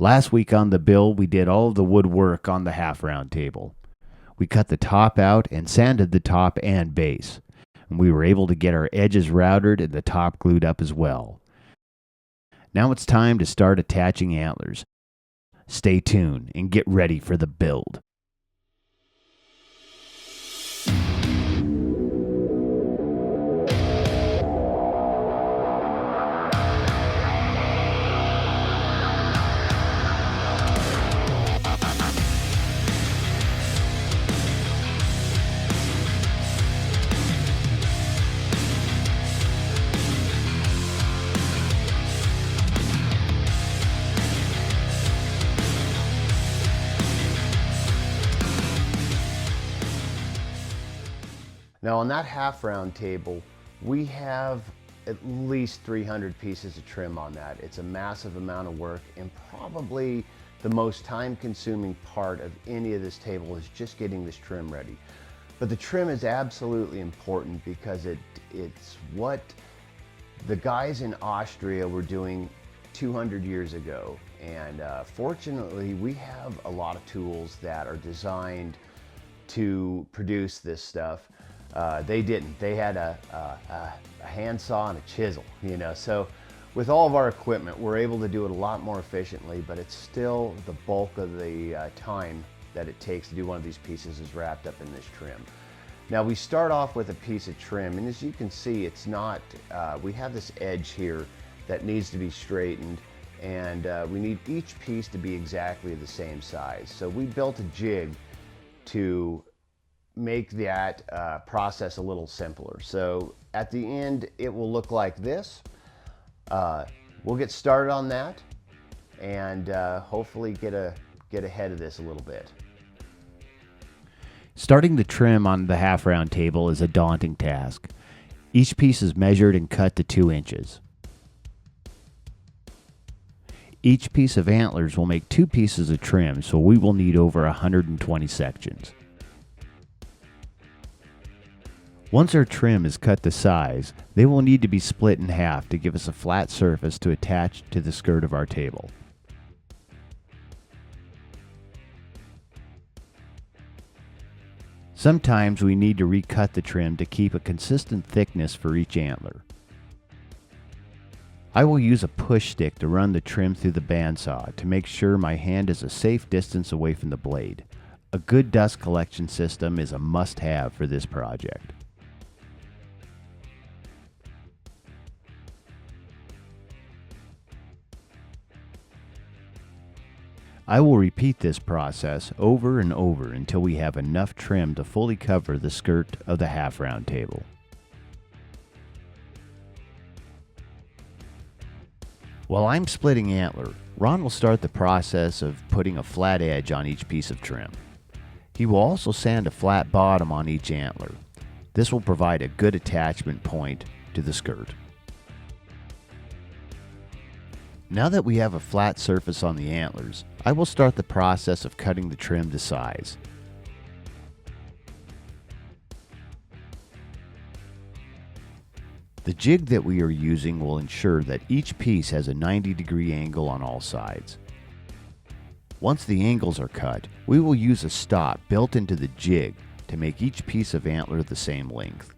Last week on the build, we did all of the woodwork on the half round table. We cut the top out and sanded the top and base. And we were able to get our edges routed and the top glued up as well. Now it's time to start attaching antlers. Stay tuned and get ready for the build. Now on that half round table, we have at least 300 pieces of trim on that. It's a massive amount of work, and probably the most time consuming part of any of this table is just getting this trim ready. But the trim is absolutely important because it's what the guys in Austria were doing 200 years ago. And fortunately, we have a lot of tools that are designed to produce this stuff. They didn't. They had a handsaw and a chisel, So with all of our equipment, we're able to do it a lot more efficiently, but it's still the bulk of the time that it takes to do one of these pieces is wrapped up in this trim. Now we start off with a piece of trim, and as you can see, it's not, we have this edge here that needs to be straightened, and we need each piece to be exactly the same size. So we built a jig to make that process a little simpler. So at the end, it will look like this. We'll get started on that and hopefully get ahead of this a little bit. Starting the trim on the half round table is a daunting task. Each piece is measured and cut to 2 inches. Each piece of antlers will make 2 pieces of trim, so we will need over 120 sections. Once our trim is cut to size, they will need to be split in half to give us a flat surface to attach to the skirt of our table. Sometimes we need to recut the trim to keep a consistent thickness for each antler. I will use a push stick to run the trim through the bandsaw to make sure my hand is a safe distance away from the blade. A good dust collection system is a must-have for this project. I will repeat this process over and over until we have enough trim to fully cover the skirt of the half round table. While I'm splitting antler, Ron will start the process of putting a flat edge on each piece of trim. He will also sand a flat bottom on each antler. This will provide a good attachment point to the skirt. Now that we have a flat surface on the antlers, I will start the process of cutting the trim to size. The jig that we are using will ensure that each piece has a 90-degree angle on all sides. Once the angles are cut, we will use a stop built into the jig to make each piece of antler the same length.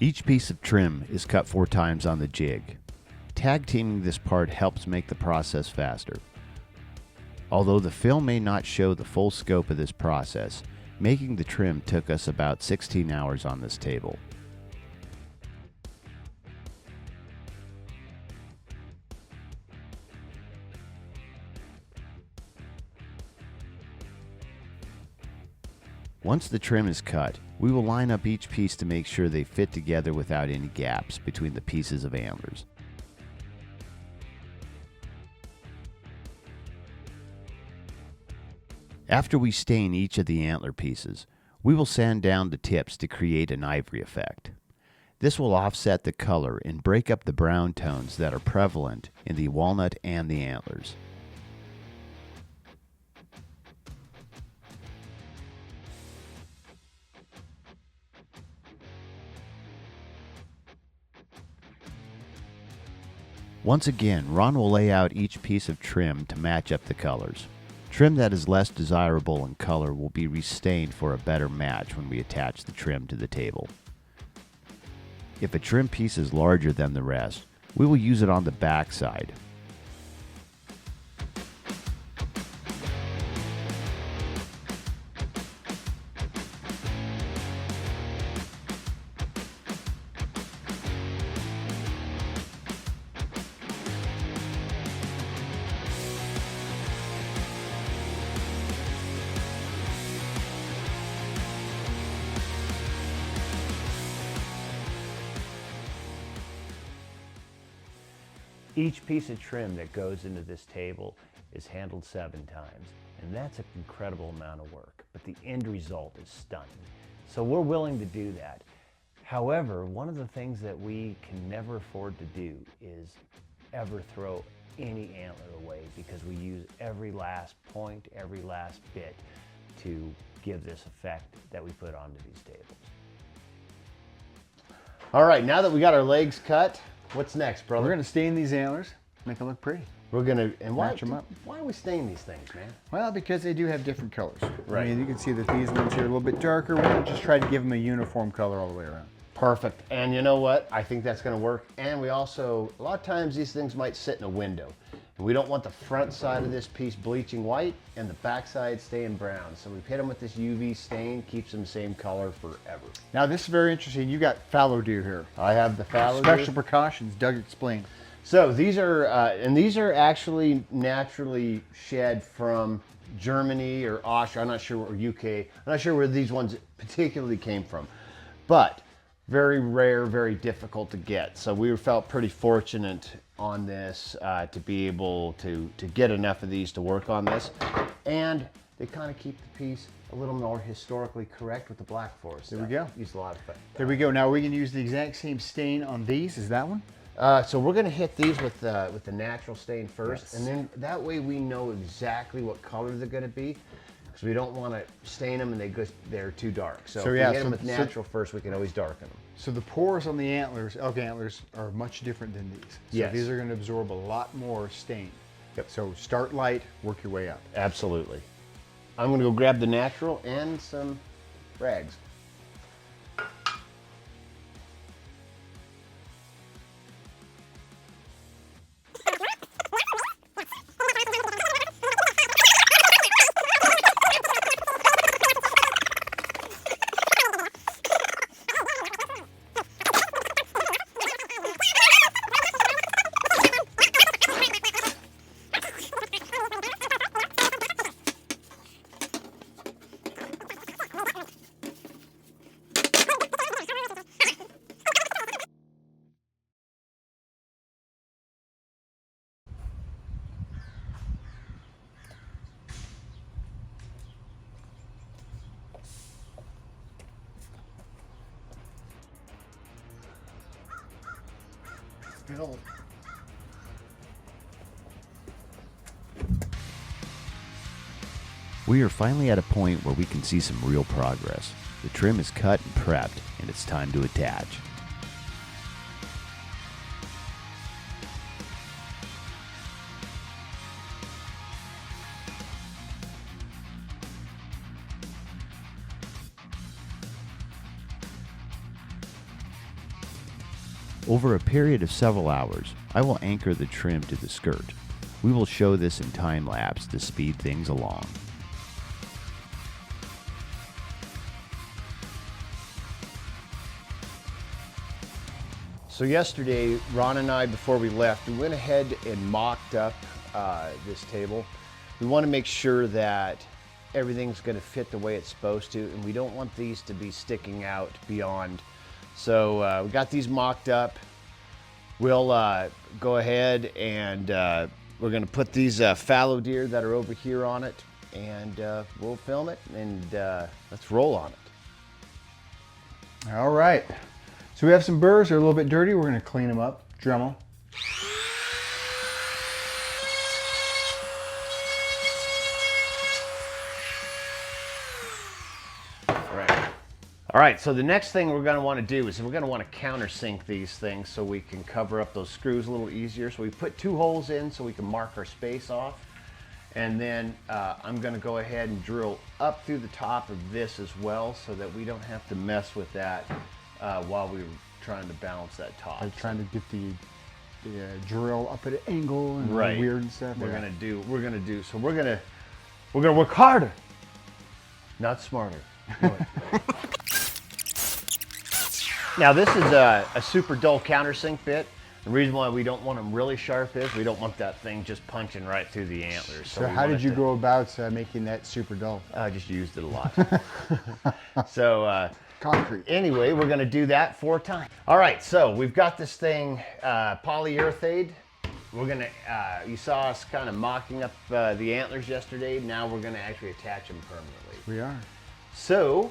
Each piece of trim is cut 4 times on the jig. Tag teaming this part helps make the process faster. Although the film may not show the full scope of this process, making the trim took us about 16 hours on this table. Once the trim is cut, we will line up each piece to make sure they fit together without any gaps between the pieces of antlers. After we stain each of the antler pieces, we will sand down the tips to create an ivory effect. This will offset the color and break up the brown tones that are prevalent in the walnut and the antlers. Once again, Ron will lay out each piece of trim to match up the colors. Trim that is less desirable in color will be restained for a better match when we attach the trim to the table. If a trim piece is larger than the rest, we will use it on the back side. Each piece of trim that goes into this table is handled 7 times, and that's an incredible amount of work, but the end result is stunning. So we're willing to do that. However, one of the things that we can never afford to do is ever throw any antler away, because we use every last point, every last bit to give this effect that we put onto these tables. All right, now that we got our legs cut, what's next, brother? We're going to stain these antlers, make them look pretty. We're gonna, and why, match them up. Why are we staining these things, man? Well, because they do have different colors. Right. I mean, you can see that these ones here are a little bit darker. We're going to just try to give them a uniform color all the way around. Perfect. And you know what? I think that's going to work. And we also, a lot of times these things might sit in a window. And we don't want the front side of this piece bleaching white and the back side staying brown. So we've hit them with this UV stain, keeps them same color forever. Now, this is very interesting. You got fallow deer here. I have the fallow Special deer. precautions. Doug, explain. So these are, and these are actually naturally shed from Germany or Austria. I'm not sure, or UK. I'm not sure where these ones particularly came from, but very rare, very difficult to get. So we felt pretty fortunate on this to be able to get enough of these to work on this. And they kind of keep the piece a little more historically correct with the black forest. There we go. Use a lot of There we go. Now we can use the exact same stain on these. Is that one? So we're going to hit these with the natural stain first, Yes. and then that way we know exactly what color they're going to be, because we don't want to stain them and they're too dark. So, if we hit them with natural first, we can always darken them. So the pores on the antlers, elk antlers, are much different than these. So Yes. these are going to absorb a lot more stain. Yep. So start light, work your way up. Absolutely. I'm going to go grab the natural and some rags. Bill. We are finally at a point where we can see some real progress. The trim is cut and prepped, and it's time to attach. Over a period of several hours, I will anchor the trim to the skirt. We will show this in time lapse to speed things along. So yesterday, Ron and I, before we left, we went ahead and mocked up this table. We want to make sure that everything's going to fit the way it's supposed to, and we don't want these to be sticking out beyond. So we got these mocked up. We'll go ahead and we're going to put these fallow deer that are over here on it, and we'll film it, and let's roll on it. All right. So we have some burrs. They're a little bit dirty. We're going to clean them up, Dremel. All right, so the next thing we're going to want to do is we're going to want to countersink these things so we can cover up those screws a little easier. So we put 2 holes in so we can mark our space off. And then I'm going to go ahead and drill up through the top of this as well so that we don't have to mess with that while we're trying to balance that top. Like trying to get the drill up at an angle and Right. weird and stuff. We're gonna work harder, not smarter. Now this is a super dull countersink bit. The reason why we don't want them really sharp is we don't want that thing just punching right through the antlers. So how did you go about making that super dull? I just used it a lot. So Concrete. anyway, we're gonna do that 4 times. All right, so we've got this thing polyurethane. We're gonna, you saw us kind of mocking up the antlers yesterday. Now we're gonna actually attach them permanently. We are. So,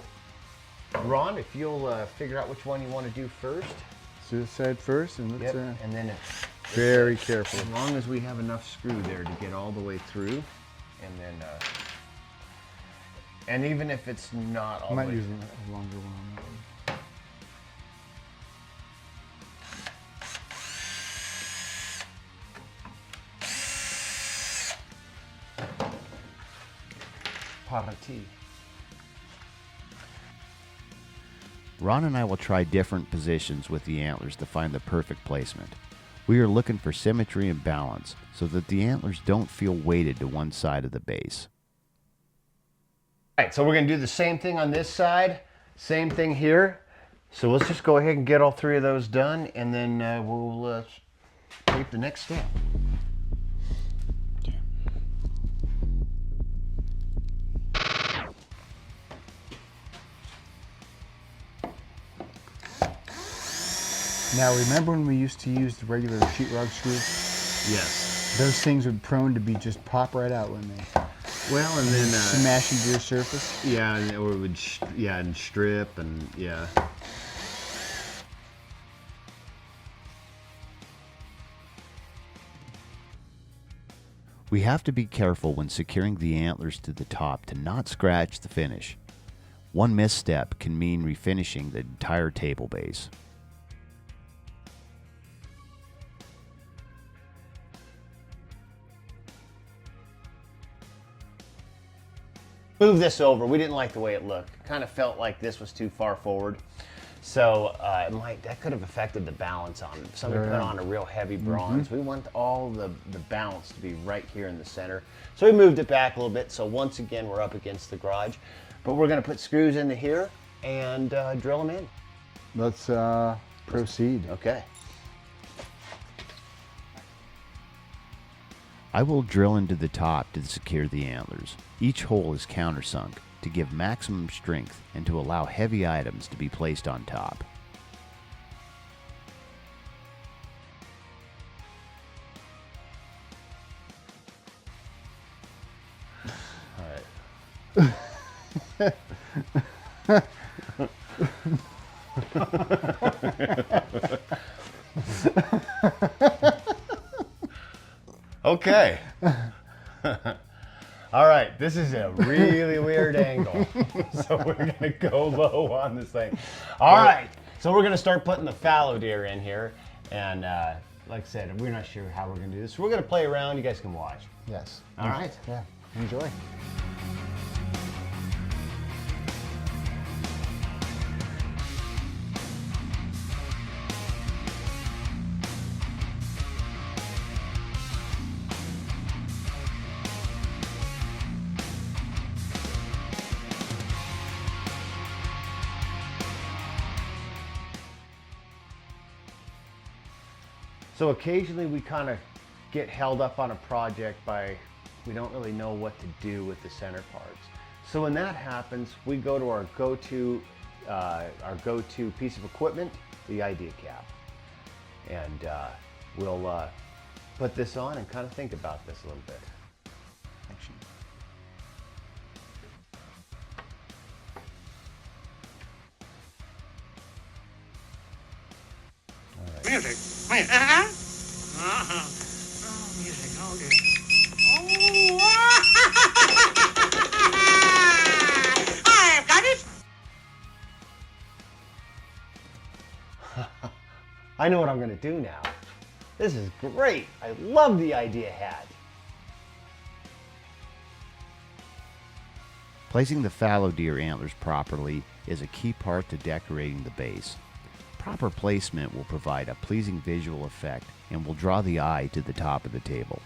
Ron, if you'll figure out which one you want to do first. Do this side first, and let's And then very careful. as long as we have enough screw there to get all the way through, and then, and even if it's not all I the might way use a longer one on that one. Parati. Ron and I will try different positions with the antlers to find the perfect placement. We are looking for symmetry and balance so that the antlers don't feel weighted to one side of the base. All right, so we're gonna do the same thing on this side, same thing here. So let's just go ahead and get all 3 of those done, and then we'll take the next step. Now remember when we used to use the regular sheetrock screws? Yes. Those things were prone to be just pop right out, wouldn't they? Well, and then Smash into your surface. yeah, and or it would and strip and yeah. We have to be careful when securing the antlers to the top to not scratch the finish. One misstep can mean refinishing the entire table base. Move this over. We didn't like the way it looked. Kind of felt like this was too far forward. So that could have affected the balance on it. If somebody put on a real heavy bronze. We want all the balance to be right here in the center. So we moved it back a little bit. So once again, we're up against the garage. But we're gonna put screws into here and drill them in. Let's proceed. Okay. I will drill into the top to secure the antlers. Each hole is countersunk to give maximum strength and to allow heavy items to be placed on top. Okay. All right, this is a really weird angle. So we're gonna go low on this thing. All right, so we're gonna start putting the fallow deer in here. And like I said, we're not sure how we're gonna do this. We're gonna play around, you guys can watch. Yes. All right. Yeah. Enjoy. So occasionally we kind of get held up on a project by we don't really know what to do with the center parts. So when that happens, we go to our go-to piece of equipment, the idea cap, and we'll put this on and kind of think about this a little bit. Action. Music. Music. Oh, music. Oh, dear. Oh, I've got it. I know what I'm gonna do now. This is great. I love the idea hat. Placing the fallow deer antlers properly is a key part to decorating the base. Proper placement will provide a pleasing visual effect and will draw the eye to the top of the table.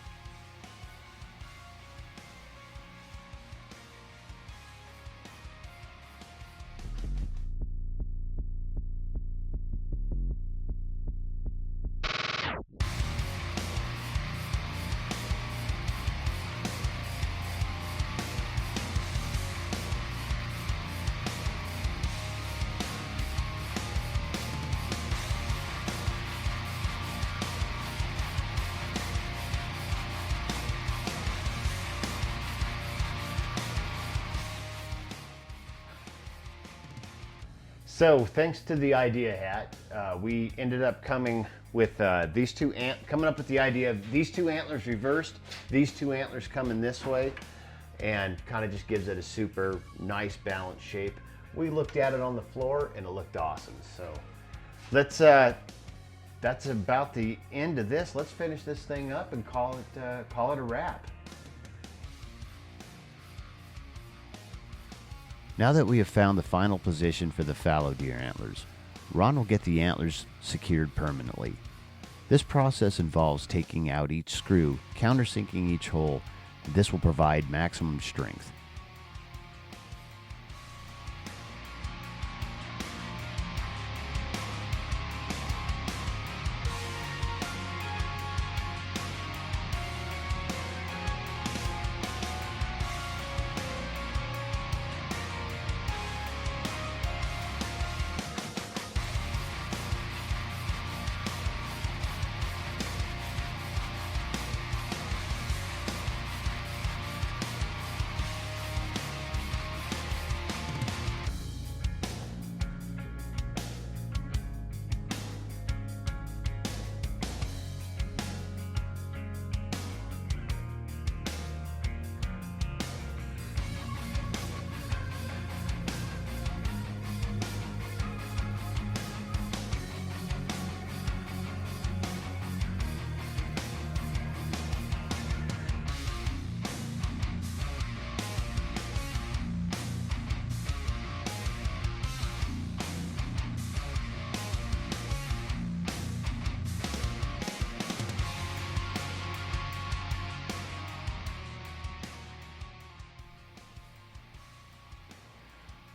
So thanks to the idea hat, we ended up coming with coming up with the idea of these two antlers reversed, these two antlers coming this way, and kind of just gives it a super nice balanced shape. We looked at it on the floor and it looked awesome. So let's that's about the end of this. Let's finish this thing up and call it a wrap. Now that we have found the final position for the fallow deer antlers, Ron will get the antlers secured permanently. This process involves taking out each screw, countersinking each hole, and this will provide maximum strength.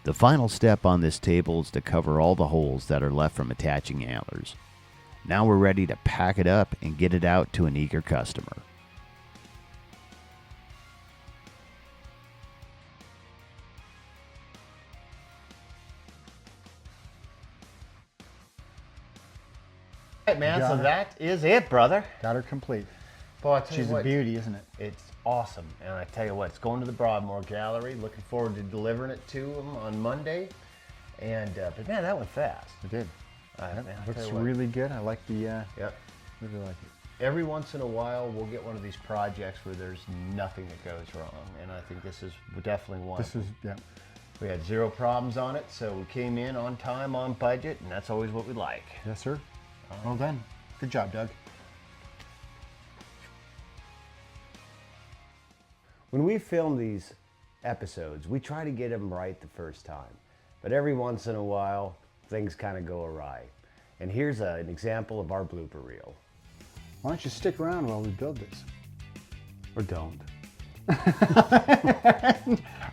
The final step on this table is to cover all the holes that are left from attaching antlers. Now we're ready to pack it up and get it out to an eager customer. All right, man, Got so her. that is it, brother. Got her complete. Boy, I tell you She's a what, beauty, isn't it? it's awesome. And I tell you what, it's going to the Broadmoor Gallery. Looking forward to delivering it to them on Monday. And but man, that went fast. It did. Man, I Looks tell you what. really good. I like the, Yep. really like it. Every once in a while, we'll get one of these projects where there's nothing that goes wrong, and I think this is definitely one. This is, yeah. We had zero problems on it, so we came in on time, on budget, and that's always what we like. Yes, sir. Well done. Good job, Doug. When we film these episodes, we try to get them right the first time, but every once in a while, things kind of go awry. And here's an example of our blooper reel. Why don't you stick around while we build this? Or don't.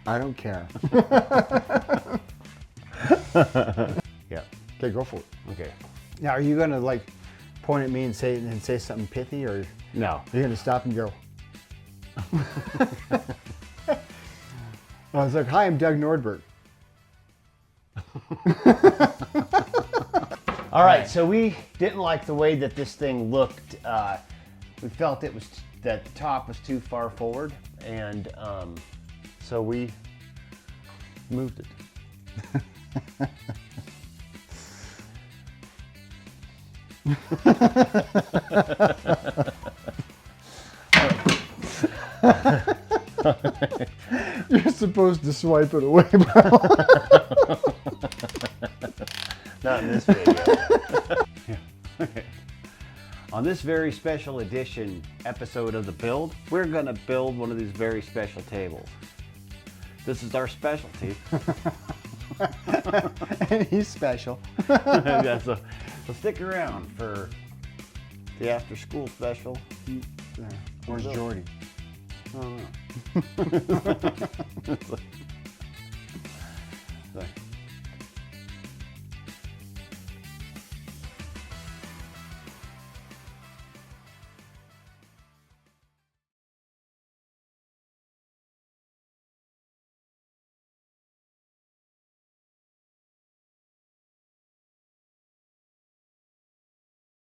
I don't care. Yeah. Okay, go for it. Okay. Now, are you gonna like point at me and say something pithy, or No. are you gonna stop and go? I was like, "Hi, I'm Doug Nordberg." All right, so we didn't like the way that this thing looked. We felt that the top was too far forward, and so we moved it. You're supposed to swipe it away, bro. Not in this video. Okay. this very special edition episode of The Build, we're gonna build one of these very special tables. This is our specialty. He's special. Yeah, so stick around for the after school special. Where's Jordy? I don't know.